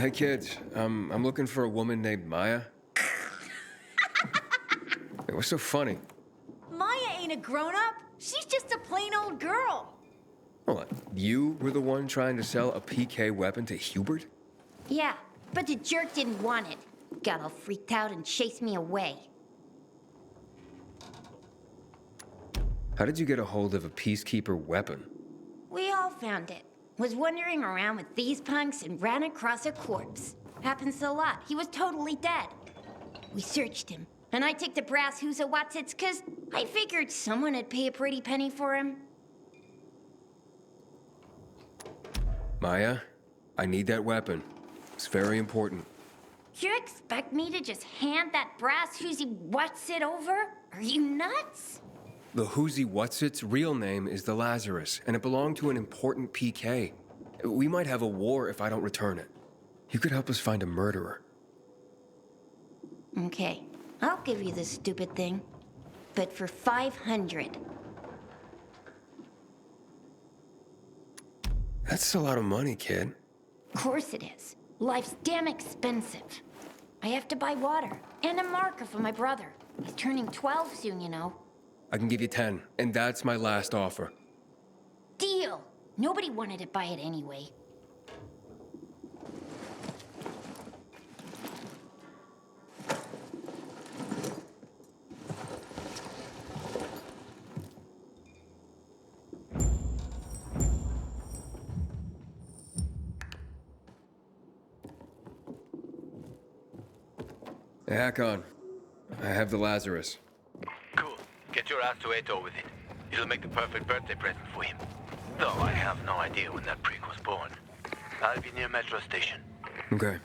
Hey kids, I'm looking for a woman named Maya. Hey, what's so funny? Maya ain't a grown-up. She's just a plain old girl. Hold on, you were the one trying to sell a PK weapon to Hubert? Yeah, but the jerk didn't want it. Got all freaked out and chased me away. How did you get a hold of a Peacekeeper weapon? We all found it. Was wandering around with these punks and ran across a corpse. Happens a lot. He was totally dead. We searched him, and I took the brass who's a Watsits, 'cause I figured someone would pay a pretty penny for him. Maya, I need that weapon. It's very important. You expect me to just hand that brass who's Watsit over? Are you nuts? The Whoozy Whatsit's real name is the Lazarus, and it belonged to an important PK. We might have a war if I don't return it. You could help us find a murderer. Okay, I'll give you this stupid thing. But for 500. That's a lot of money, kid. Of course it is. Life's damn expensive. I have to buy water and a marker for my brother. He's turning 12 soon, you know. I can give you 10, and that's my last offer. Deal! Nobody wanted to buy it anyway. Hey, Hakon, I have the Lazarus. Cool. Get your ass to Ato with it. It'll make the perfect birthday present for him. Though I have no idea when that prick was born. I'll be near Metro Station. Okay.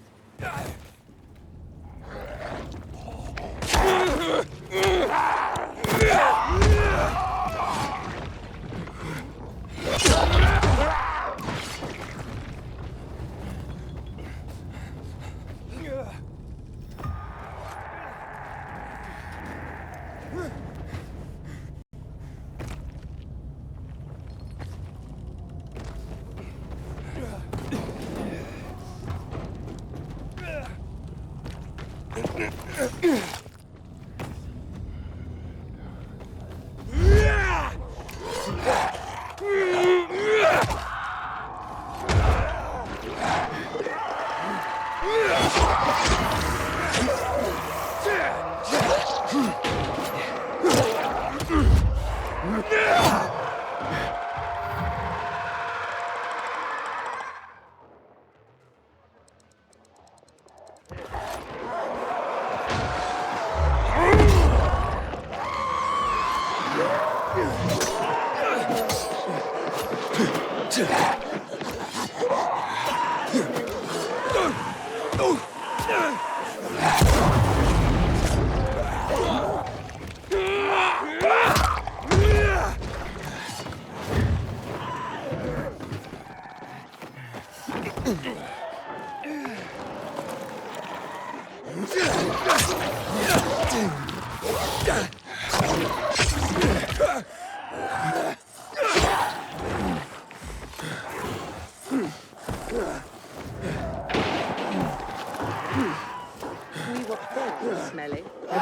Smelly. You're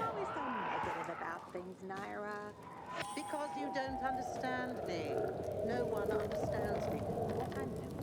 always so negative about things, Naira. Because you don't understand me. No one understands me. What I'm doing.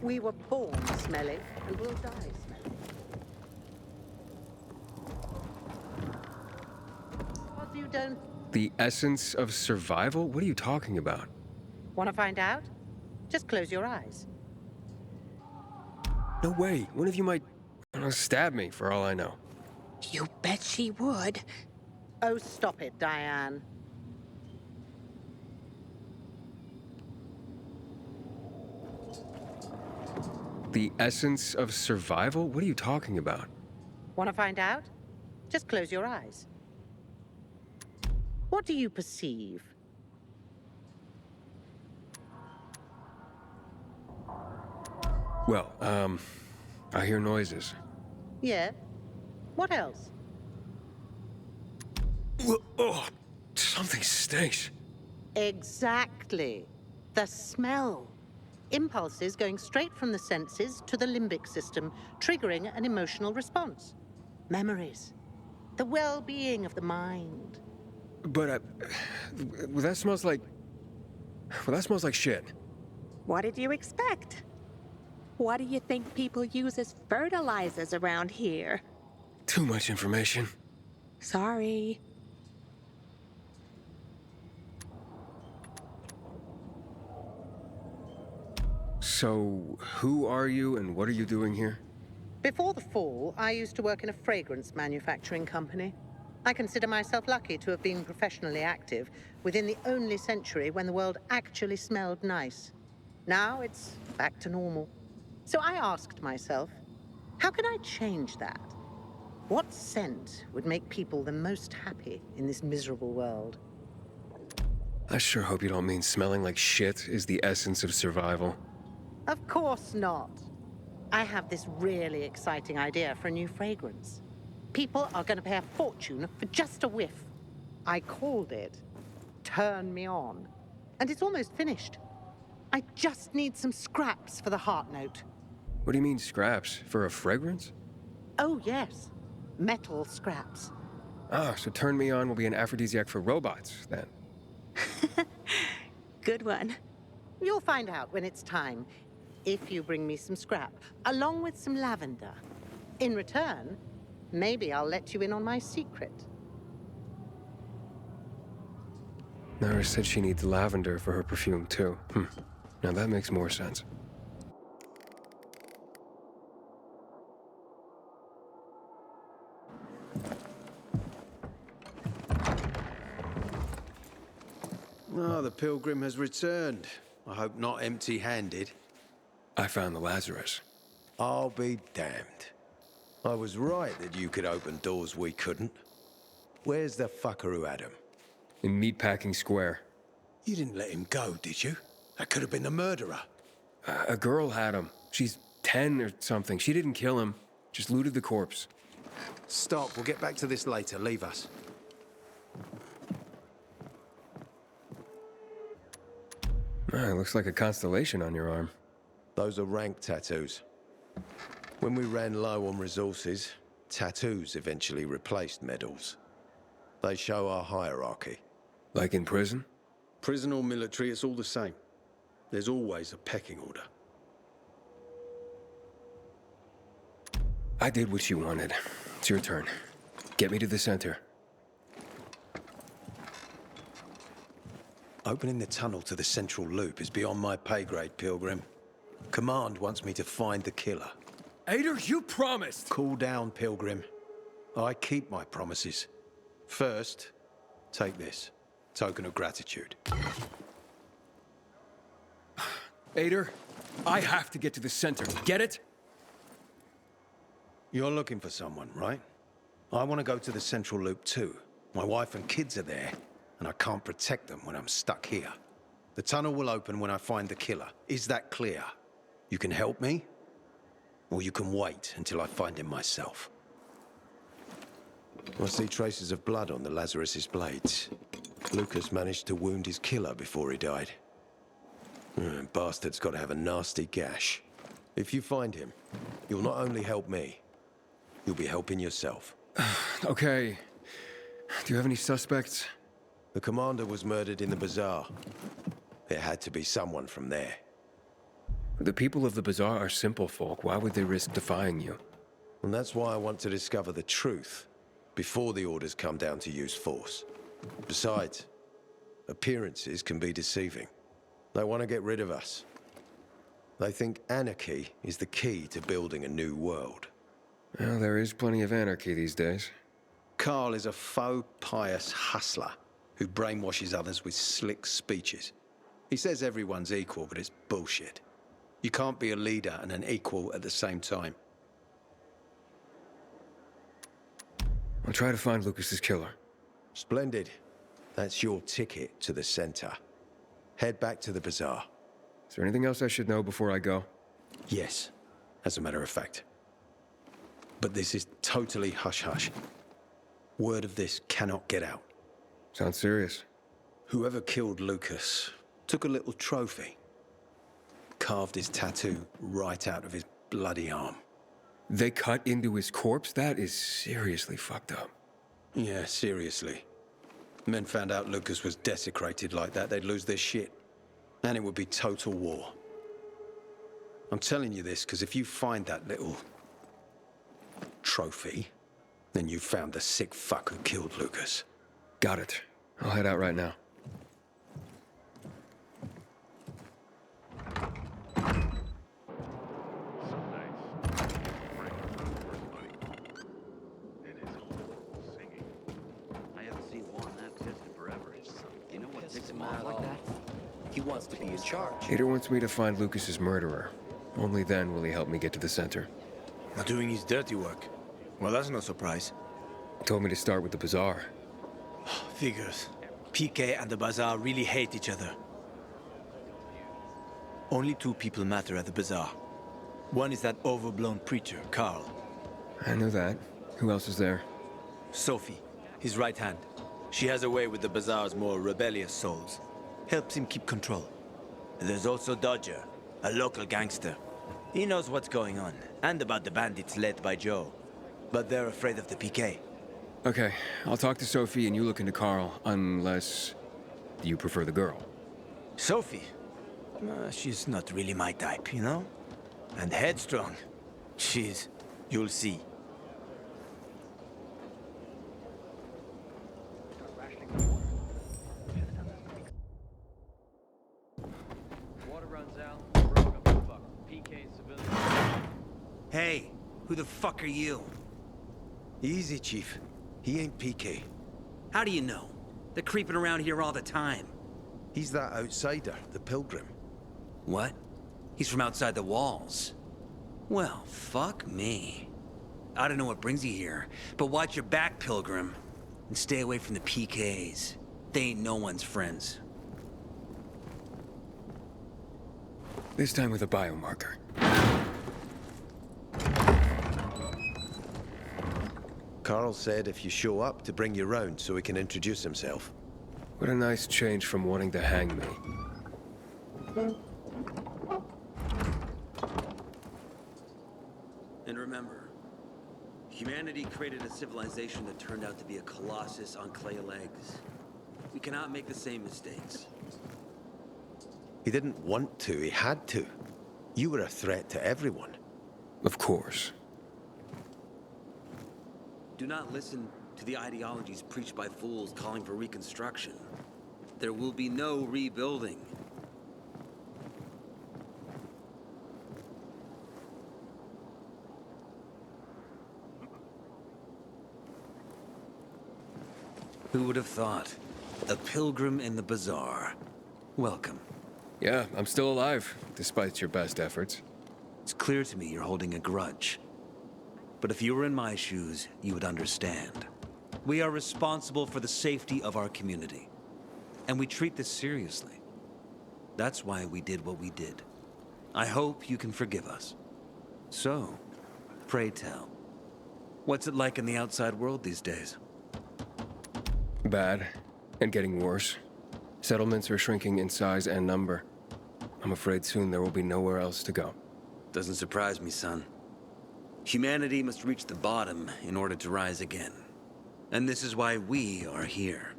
We were born smelly and will die smelly. What you don't The essence of survival? What are you talking about? want to find out? Just close your eyes. No way. One of you might, stab me for all I know. You bet she would. Oh, stop it, Diane. The essence of survival? What are you talking about? Want to find out? Just close your eyes. What do you perceive? Well, I hear noises. Yeah? What else? Oh, something stinks. Exactly. The smell. Impulses going straight from the senses to the limbic system, triggering an emotional response. Memories. The well-being of the mind. But, well, that smells like... Well, that smells like shit. What did you expect? What do you think people use as fertilizers around here? Too much information. Sorry. So, who are you and what are you doing here? Before the fall, I used to work in a fragrance manufacturing company. I consider myself lucky to have been professionally active within the only century when the world actually smelled nice. Now it's back to normal. So I asked myself, how can I change that? What scent would make people the most happy in this miserable world? I sure hope you don't mean smelling like shit is the essence of survival. Of course not. I have this really exciting idea for a new fragrance. People are going to pay a fortune for just a whiff. I called it Turn Me On. And it's almost finished. I just need some scraps for the heart note. What do you mean scraps? For a fragrance? Oh, yes. Metal scraps. Ah, so Turn Me On will be an aphrodisiac for robots, then. Good one. You'll find out when it's time, if you bring me some scrap, along with some lavender. In return, maybe I'll let you in on my secret. Nara said she needs lavender for her perfume, too. Now that makes more sense. Oh, the pilgrim has returned. I hope not empty-handed. I found the Lazarus. I'll be damned. I was right that you could open doors we couldn't. Where's the fucker who had him? In Meatpacking Square. You didn't let him go, did you? That could have been the murderer. A girl had him. She's 10 or something. She didn't kill him. Just looted the corpse. Stop, we'll get back to this later. Leave us. Looks like a constellation on your arm. Those are rank tattoos. When we ran low on resources, tattoos eventually replaced medals. They show our hierarchy. Like in prison? Prison or military, it's all the same. There's always a pecking order. I did what you wanted. It's your turn. Get me to the center. Opening the tunnel to the central loop is beyond my pay grade, Pilgrim. Command wants me to find the killer. Ader, you promised! Cool down, Pilgrim. I keep my promises. First, take this. Token of gratitude. Ader, I have to get to the center. Get it? You're looking for someone, right? I want to go to the central loop too. My wife and kids are there, and I can't protect them when I'm stuck here. The tunnel will open when I find the killer. Is that clear? You can help me, or you can wait until I find him myself. I see traces of blood on the Lazarus's blades. Lucas managed to wound his killer before he died. Bastard's got to have a nasty gash. If you find him, you'll not only help me, you'll be helping yourself. Okay. Do you have any suspects? The commander was murdered in the bazaar. It had to be someone from there. The people of the bazaar are simple folk. Why would they risk defying you? And that's why I want to discover the truth before the orders come down to use force. Besides, appearances can be deceiving. They want to get rid of us. They think anarchy is the key to building a new world. Well, there is plenty of anarchy these days. Carl is a faux pious hustler who brainwashes others with slick speeches. He says everyone's equal, but it's bullshit. You can't be a leader and an equal at the same time. I'll try to find Lucas's killer. Splendid. That's your ticket to the center. Head back to the bazaar. Is there anything else I should know before I go? Yes, as a matter of fact. But this is totally hush-hush. Word of this cannot get out. Sounds serious. Whoever killed Lucas took a little trophy. Carved his tattoo right out of his bloody arm. They cut into his corpse? That is seriously fucked up. Yeah, seriously. Men found out Lucas was desecrated like that, they'd lose their shit. And it would be total war. I'm telling you this because if you find that little trophy, then you found the sick fuck who killed Lucas. Got it. I'll head out right now. He wants to be in charge. Ader wants me to find Lucas's murderer. Only then will he help me get to the center. Doing his dirty work. Well, that's no surprise. He told me to start with the bazaar. Figures. PK and the bazaar really hate each other. Only two people matter at the bazaar. One is that overblown preacher, Carl. I know that. Who else is there? Sophie, his right hand. She has a way with the bazaar's more rebellious souls. Helps him keep control. There's also Dodger, a local gangster. He knows what's going on, and about the bandits led by Joe. But they're afraid of the PK. Okay, I'll talk to Sophie and you look into Carl, unless you prefer the girl. Sophie? She's not really my type, you know? And headstrong. You'll see. Hey, who the fuck are you? Easy, Chief. He ain't PK. How do you know? They're creeping around here all the time. He's that outsider, the Pilgrim. What? He's from outside the walls. Well, fuck me. I don't know what brings you here, but watch your back, Pilgrim. And stay away from the PKs. They ain't no one's friends. This time with a biomarker. Carl said if you show up to bring you round so he can introduce himself. What a nice change from wanting to hang me. And remember, humanity created a civilization that turned out to be a colossus on clay legs. We cannot make the same mistakes. He didn't want to, he had to. You were a threat to everyone. Of course. Do not listen to the ideologies preached by fools calling for reconstruction. There will be no rebuilding. Who would have thought? A pilgrim in the bazaar. Welcome. Yeah, I'm still alive, despite your best efforts. It's clear to me you're holding a grudge. But if you were in my shoes, you would understand. We are responsible for the safety of our community. And we treat this seriously. That's why we did what we did. I hope you can forgive us. So, pray tell. What's it like in the outside world these days? Bad, and getting worse. Settlements are shrinking in size and number. I'm afraid soon there will be nowhere else to go. Doesn't surprise me, son. Humanity must reach the bottom in order to rise again. And this is why we are here.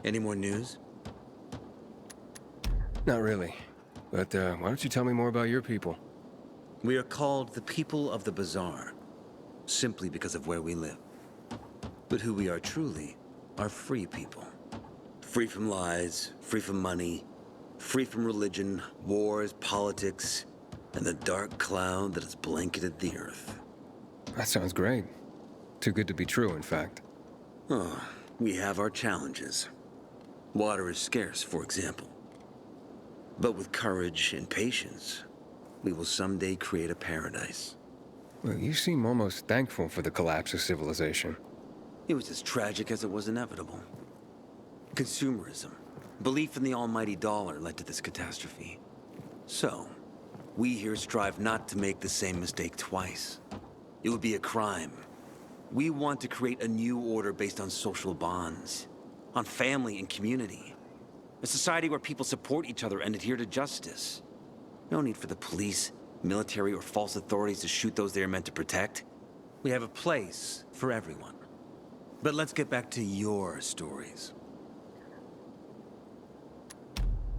Any more news? Not really. But why don't you tell me more about your people? We are called the people of the bazaar, simply because of where we live. But who we are truly are free people. Free from lies, free from money, free from religion, wars, politics, and the dark cloud that has blanketed the earth. That sounds great. Too good to be true, in fact. Oh, we have our challenges. Water is scarce, for example. But with courage and patience, we will someday create a paradise. Well, you seem almost thankful for the collapse of civilization. It was as tragic as it was inevitable. Consumerism, belief in the almighty dollar led to this catastrophe. So, we here strive not to make the same mistake twice. It would be a crime. We want to create a new order based on social bonds, on family and community. A society where people support each other and adhere to justice. No need for the police, military, or false authorities to shoot those they are meant to protect. We have a place for everyone. But let's get back to your stories.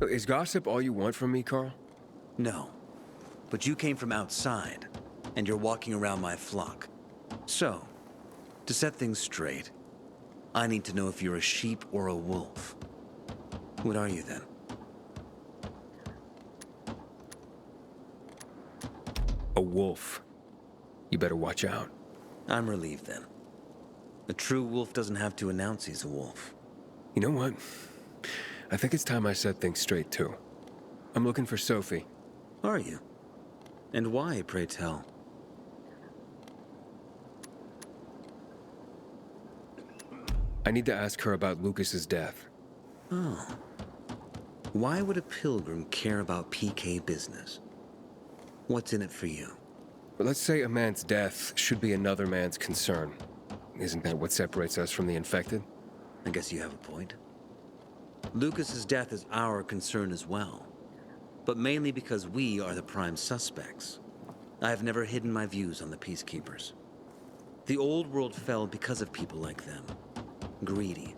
Is gossip all you want from me, Carl? No. But you came from outside, and you're walking around my flock. So, to set things straight, I need to know if you're a sheep or a wolf. What are you then? A wolf. You better watch out. I'm relieved then. A true wolf doesn't have to announce he's a wolf. You know what? I think it's time I set things straight, too. I'm looking for Sophie. Are you? And why, pray tell? I need to ask her about Lucas's death. Oh. Why would a pilgrim care about PK business? What's in it for you? But let's say a man's death should be another man's concern. Isn't that what separates us from the infected? I guess you have a point. Lucas's death is our concern as well. But mainly because we are the prime suspects. I have never hidden my views on the Peacekeepers. The old world fell because of people like them. Greedy,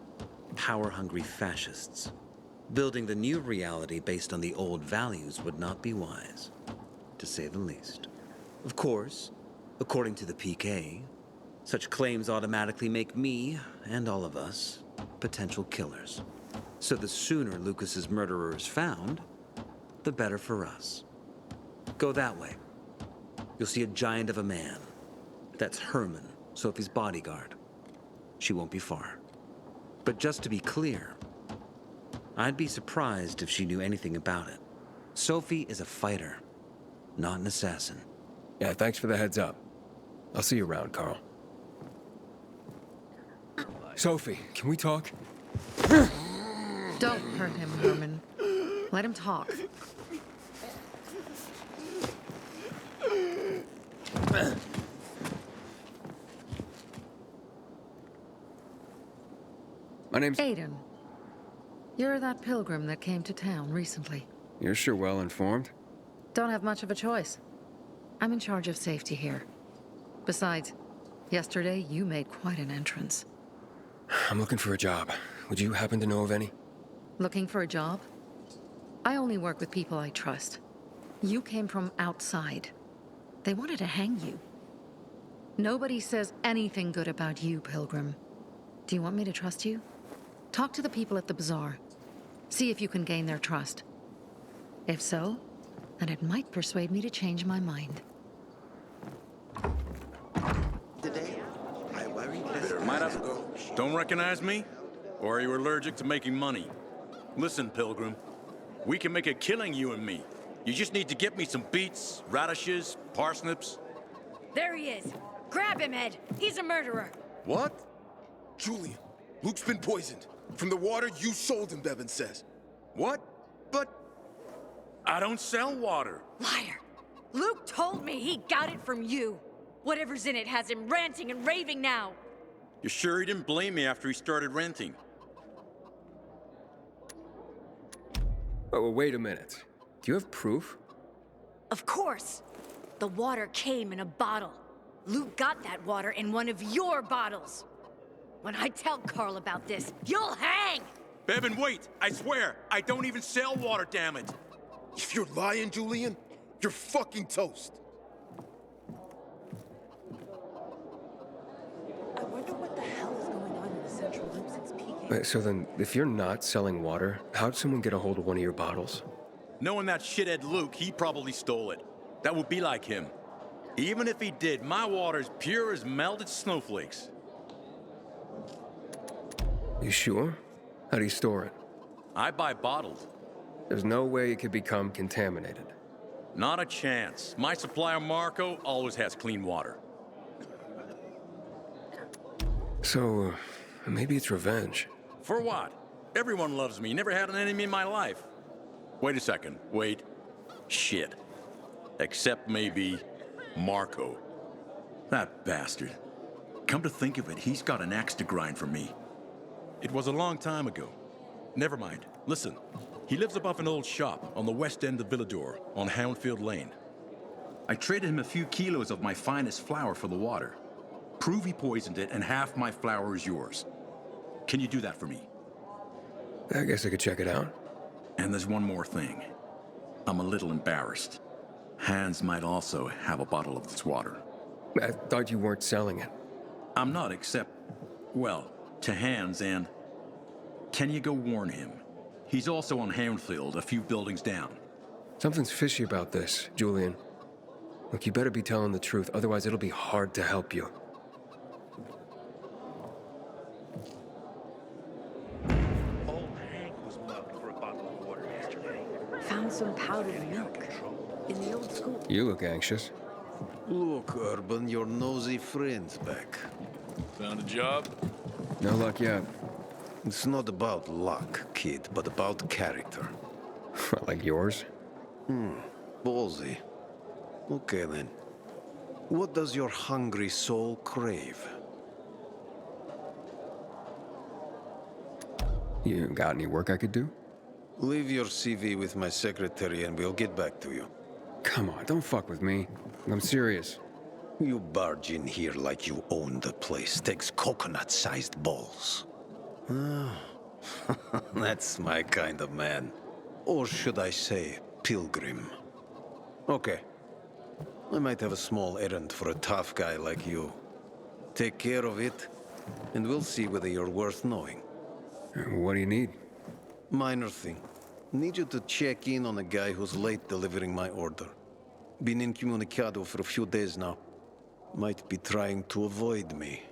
power-hungry fascists. Building the new reality based on the old values would not be wise, to say the least. Of course, according to the PK, such claims automatically make me, and all of us, potential killers. So the sooner Lucas's murderer is found, the better for us. Go that way. You'll see a giant of a man. That's Herman, Sophie's bodyguard. She won't be far. But just to be clear, I'd be surprised if she knew anything about it. Sophie is a fighter, not an assassin. Yeah, thanks for the heads up. I'll see you around, Carl. Sophie, can we talk? Don't hurt him, Herman. Let him talk. My name's... Aiden. You're that pilgrim that came to town recently. You're sure well informed. Don't have much of a choice. I'm in charge of safety here. Besides, yesterday you made quite an entrance. I'm looking for a job. Would you happen to know of any? Looking for a job? I only work with people I trust. You came from outside. They wanted to hang you. Nobody says anything good about you, Pilgrim. Do you want me to trust you? Talk to the people at the bazaar. See if you can gain their trust. If so, then it might persuade me to change my mind. Might have... Don't recognize me? Or are you allergic to making money? Listen, Pilgrim. We can make a killing, you and me. You just need to get me some beets, radishes, parsnips. There he is. Grab him, Ed. He's a murderer. What? Julian, Luke's been poisoned. From the water you sold him, Bevan says. What? But... I don't sell water. Liar. Luke told me he got it from you. Whatever's in it has him ranting and raving now. You sure he didn't blame me after he started renting? Oh, wait a minute. Do you have proof? Of course. The water came in a bottle. Luke got that water in one of your bottles. When I tell Carl about this, you'll hang! Bevan, wait! I swear, I don't even sell water, damn it! If you're lying, Julian, you're fucking toast. I wonder what the hell is going on in the Central Loop since PK. Wait, so then, if you're not selling water, how'd someone get a hold of one of your bottles? Knowing that shithead Luke, he probably stole it. That would be like him. Even if he did, my water's pure as melted snowflakes. You sure? How do you store it? I buy bottled. There's no way it could become contaminated. Not a chance. My supplier, Marco, always has clean water. So, maybe it's revenge. For what? Everyone loves me. Never had an enemy in my life. Wait a second. Wait. Shit. Except maybe Marco. That bastard. Come to think of it, he's got an axe to grind for me. It was a long time ago. Never mind. Listen. He lives above an old shop on the west end of Villador, on Houndfield Lane. I traded him a few kilos of my finest flour for the water. Prove he poisoned it, and half my flour is yours. Can you do that for me? I guess I could check it out. And there's one more thing. I'm a little embarrassed. Hans might also have a bottle of this water. I thought you weren't selling it. I'm not, except, well, to Hans and... Can you go warn him? He's also on Houndfield, a few buildings down. Something's fishy about this, Julian. Look, you better be telling the truth, otherwise it'll be hard to help you. Old Hank was mugged for a bottle of water yesterday. Found some powdered milk in the old school. You look anxious. Look, Urban, your nosy friend's back. Found a job? No luck yet. It's not about luck, kid, but about character. Like yours? Ballsy. Okay, then. What does your hungry soul crave? You got any work I could do? Leave your CV with my secretary and we'll get back to you. Come on, don't fuck with me. I'm serious. You barge in here like you own the place. Takes coconut-sized balls. That's my kind of man. Or should I say, pilgrim. Okay. I might have a small errand for a tough guy like you. Take care of it, and we'll see whether you're worth knowing. What do you need? Minor thing. Need you to check in on a guy who's late delivering my order. Been incommunicado for a few days now. Might be trying to avoid me.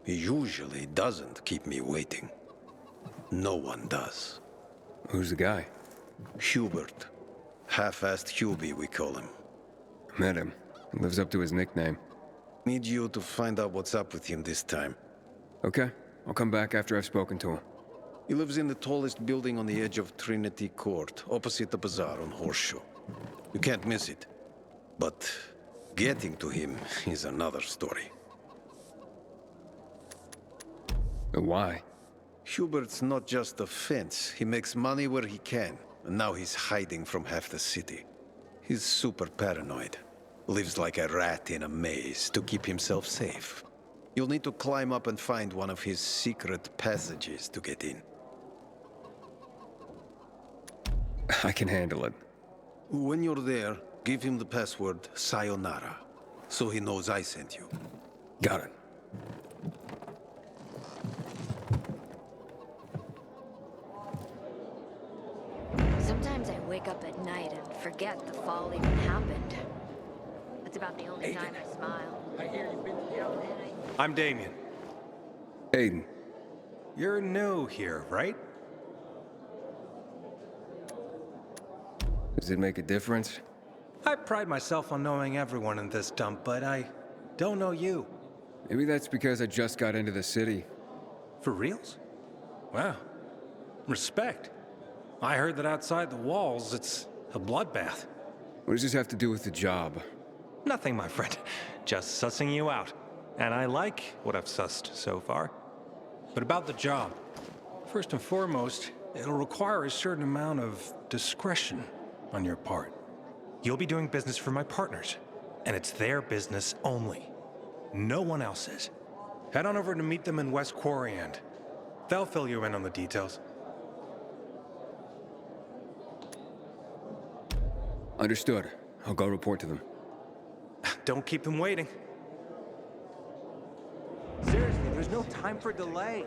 He usually doesn't keep me waiting. No one does. Who's the guy? Hubert. Half-assed Hubie, we call him. Met him. He lives up to his nickname. Need you to find out what's up with him this time. Okay. I'll come back after I've spoken to him. He lives in the tallest building on the edge of Trinity Court, opposite the bazaar on Horseshoe. You can't miss it. But getting to him is another story. Why? Hubert's not just a fence. He makes money where he can, and now he's hiding from half the city. He's super paranoid. Lives like a rat in a maze to keep himself safe. You'll need to climb up and find one of his secret passages to get in. I can handle it. When you're there, give him the password Sayonara, so he knows I sent you. Got it. Sometimes I wake up at night and forget the fall even happened. That's about the only time I smile. I hear you've been to the outlet. I'm Damien. Aiden. You're new here, right? Does it make a difference? I pride myself on knowing everyone in this dump, but I don't know you. Maybe that's because I just got into the city. For reals? Wow. Respect. I heard that outside the walls, it's a bloodbath. What does this have to do with the job? Nothing, my friend. Just sussing you out. And I like what I've sussed so far. But about the job. First and foremost, it'll require a certain amount of discretion on your part. You'll be doing business for my partners, and it's their business only. No one else's. Head on over to meet them in West Quarry End. They'll fill you in on the details. Understood. I'll go report to them. Don't keep them waiting. Seriously, there's no time for delay.